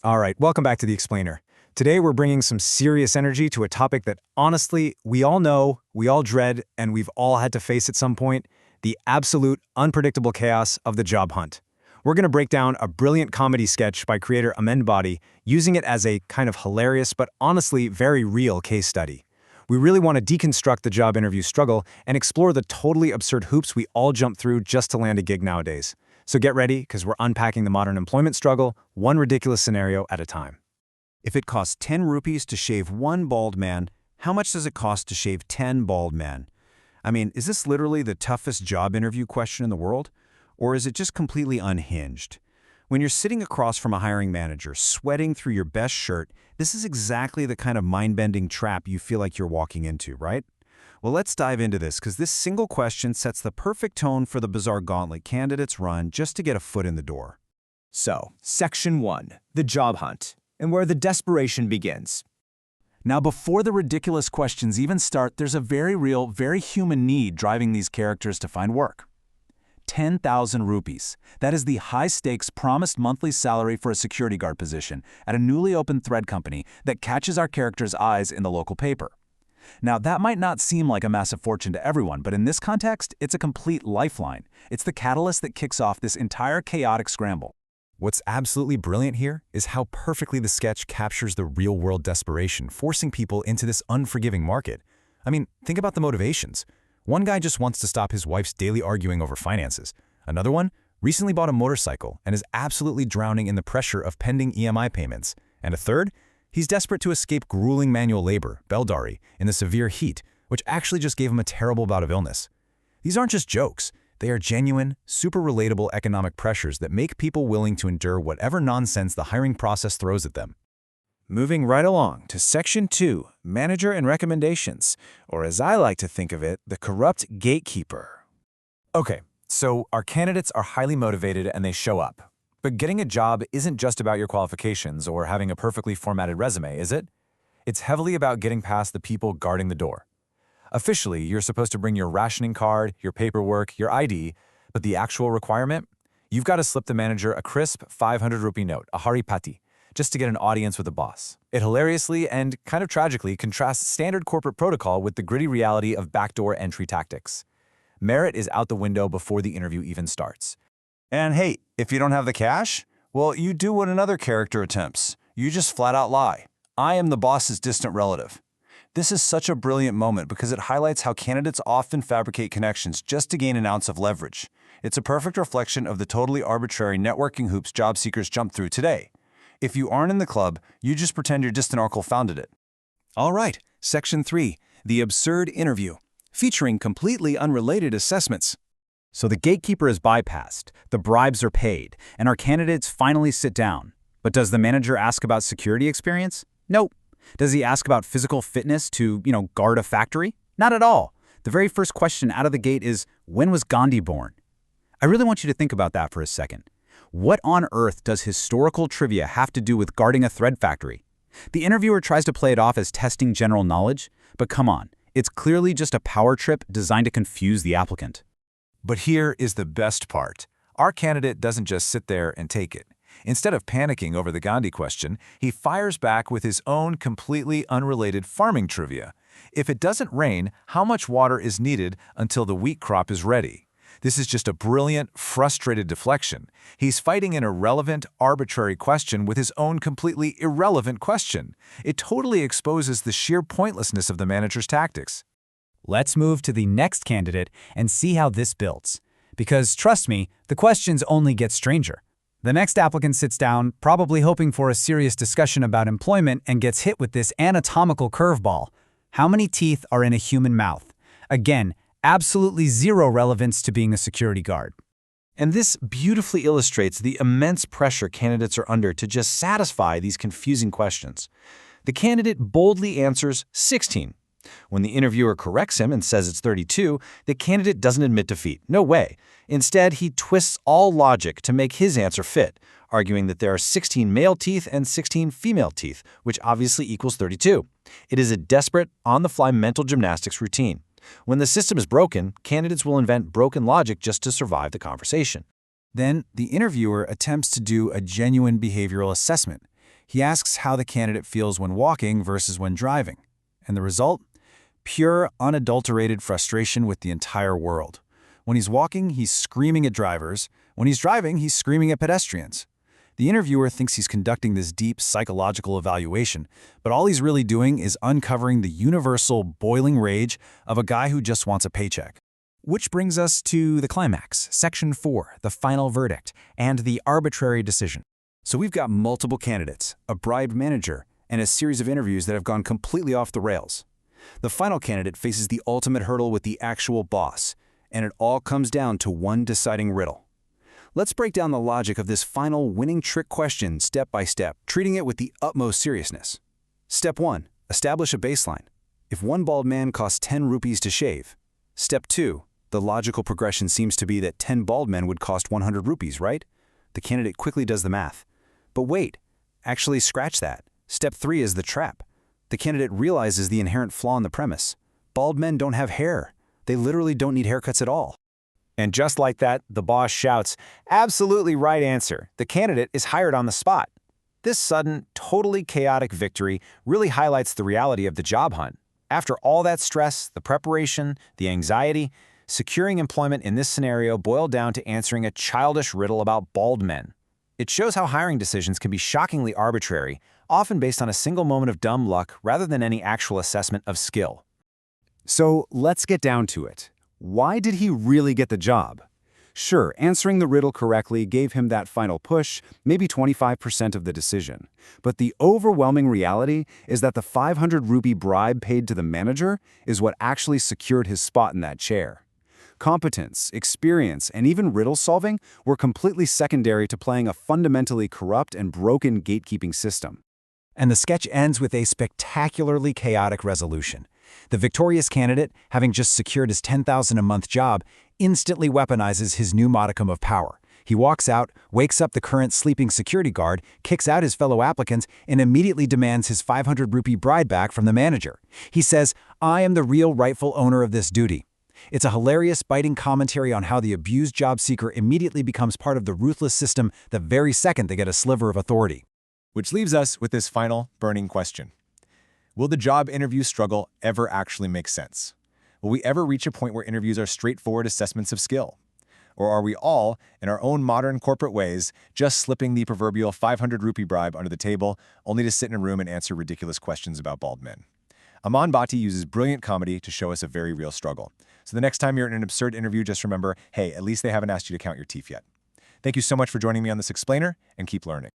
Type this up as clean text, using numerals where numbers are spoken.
All right, welcome back to The Explainer. Today we're bringing some serious energy to a topic that honestly, we all know, we all dread, and we've all had to face at some point, the absolute unpredictable chaos of the job hunt. We're going to break down a brilliant comedy sketch by creator Amend Body, using it as a kind of hilarious but honestly very real case study. We really want to deconstruct the job interview struggle and explore the totally absurd hoops we all jump through just to land a gig nowadays. So get ready, because we're unpacking the modern employment struggle, one ridiculous scenario at a time. If it costs 10 rupees to shave one bald man, how much does it cost to shave 10 bald men? I mean, is this literally the toughest job interview question in the world? Or is it just completely unhinged? When you're sitting across from a hiring manager, sweating through your best shirt, this is exactly the kind of mind-bending trap you feel like you're walking into, right? Well, let's dive into this, because this single question sets the perfect tone for the bizarre gauntlet candidates run just to get a foot in the door. So, Section 1, the job hunt, and where the desperation begins. Now, before the ridiculous questions even start, there's a very real, very human need driving these characters to find work. 10,000 rupees. That is the high-stakes promised monthly salary for a security guard position at a newly opened thread company that catches our characters' eyes in the local paper. Now, that might not seem like a massive fortune to everyone, but in this context, it's a complete lifeline. It's the catalyst that kicks off this entire chaotic scramble. What's absolutely brilliant here is how perfectly the sketch captures the real-world desperation forcing people into this unforgiving market. I mean, think about the motivations. One guy just wants to stop his wife's daily arguing over finances. Another one recently bought a motorcycle and is absolutely drowning in the pressure of pending EMI payments. And a third, he's desperate to escape grueling manual labor, beldari, in the severe heat, which actually just gave him a terrible bout of illness. These aren't just jokes. They are genuine, super relatable economic pressures that make people willing to endure whatever nonsense the hiring process throws at them. Moving right along to Section 2, Manager and Recommendations, or as I like to think of it, the corrupt gatekeeper. Okay, so our candidates are highly motivated and they show up. But getting a job isn't just about your qualifications or having a perfectly formatted resume, is it? It's heavily about getting past the people guarding the door. Officially, you're supposed to bring your rationing card, your paperwork, your ID, but the actual requirement? You've got to slip the manager a crisp 500 rupee note, a haripati, just to get an audience with the boss. It hilariously and kind of tragically contrasts standard corporate protocol with the gritty reality of backdoor entry tactics. Merit is out the window before the interview even starts. And hey, if you don't have the cash, well, you do what another character attempts. You just flat out lie. I am the boss's distant relative. This is such a brilliant moment because it highlights how candidates often fabricate connections just to gain an ounce of leverage. It's a perfect reflection of the totally arbitrary networking hoops job seekers jump through today. If you aren't in the club, you just pretend your distant uncle founded it. All right, Section 3, the absurd interview, featuring completely unrelated assessments. So the gatekeeper is bypassed, the bribes are paid, and our candidates finally sit down. But does the manager ask about security experience? Nope. Does he ask about physical fitness to, guard a factory? Not at all. The very first question out of the gate is, when was Gandhi born? I really want you to think about that for a second. What on earth does historical trivia have to do with guarding a thread factory? The interviewer tries to play it off as testing general knowledge, but come on, it's clearly just a power trip designed to confuse the applicant. But here is the best part. Our candidate doesn't just sit there and take it. Instead of panicking over the Gandhi question, he fires back with his own completely unrelated farming trivia. If it doesn't rain, how much water is needed until the wheat crop is ready? This is just a brilliant, frustrated deflection. He's fighting an irrelevant, arbitrary question with his own completely irrelevant question. It totally exposes the sheer pointlessness of the manager's tactics. Let's move to the next candidate and see how this builds. Because trust me, the questions only get stranger. The next applicant sits down, probably hoping for a serious discussion about employment, and gets hit with this anatomical curveball. How many teeth are in a human mouth? Again, absolutely zero relevance to being a security guard. And this beautifully illustrates the immense pressure candidates are under to just satisfy these confusing questions. The candidate boldly answers 16. When the interviewer corrects him and says it's 32, the candidate doesn't admit defeat. No way. Instead, he twists all logic to make his answer fit, arguing that there are 16 male teeth and 16 female teeth, which obviously equals 32. It is a desperate, on-the-fly mental gymnastics routine. When the system is broken, candidates will invent broken logic just to survive the conversation. Then, the interviewer attempts to do a genuine behavioral assessment. He asks how the candidate feels when walking versus when driving. And the result? Pure, unadulterated frustration with the entire world. When he's walking, he's screaming at drivers. When he's driving, he's screaming at pedestrians. The interviewer thinks he's conducting this deep psychological evaluation, but all he's really doing is uncovering the universal boiling rage of a guy who just wants a paycheck. Which brings us to the climax, Section 4, the final verdict, and the arbitrary decision. So we've got multiple candidates, a bribed manager, and a series of interviews that have gone completely off the rails. The final candidate faces the ultimate hurdle with the actual boss, and it all comes down to one deciding riddle. Let's break down the logic of this final winning trick question step by step, treating it with the utmost seriousness. Step 1. Establish a baseline. If one bald man costs 10 rupees to shave. Step 2. The logical progression seems to be that 10 bald men would cost 100 rupees, right? The candidate quickly does the math. But wait, actually scratch that. Step 3 is the trap. The candidate realizes the inherent flaw in the premise. Bald men don't have hair. They literally don't need haircuts at all. And just like that, the boss shouts, "Absolutely right answer. The candidate is hired on the spot." This sudden, totally chaotic victory really highlights the reality of the job hunt. After all that stress, the preparation, the anxiety, securing employment in this scenario boiled down to answering a childish riddle about bald men. It shows how hiring decisions can be shockingly arbitrary, often based on a single moment of dumb luck rather than any actual assessment of skill. So let's get down to it. Why did he really get the job? Sure, answering the riddle correctly gave him that final push, maybe 25% of the decision. But the overwhelming reality is that the 500 rupee bribe paid to the manager is what actually secured his spot in that chair. Competence, experience, and even riddle solving were completely secondary to playing a fundamentally corrupt and broken gatekeeping system. And the sketch ends with a spectacularly chaotic resolution. The victorious candidate, having just secured his 10,000 a month job, instantly weaponizes his new modicum of power. He walks out, wakes up the current sleeping security guard, kicks out his fellow applicants, and immediately demands his 500 rupee bribe back from the manager. He says, "I am the real rightful owner of this duty." It's a hilarious, biting commentary on how the abused job seeker immediately becomes part of the ruthless system the very second they get a sliver of authority. Which leaves us with this final, burning question. Will the job interview struggle ever actually make sense? Will we ever reach a point where interviews are straightforward assessments of skill? Or are we all, in our own modern corporate ways, just slipping the proverbial 500 rupee bribe under the table, only to sit in a room and answer ridiculous questions about bald men? Aman Bhatti uses brilliant comedy to show us a very real struggle. So the next time you're in an absurd interview, just remember, hey, at least they haven't asked you to count your teeth yet. Thank you so much for joining me on this explainer, and keep learning.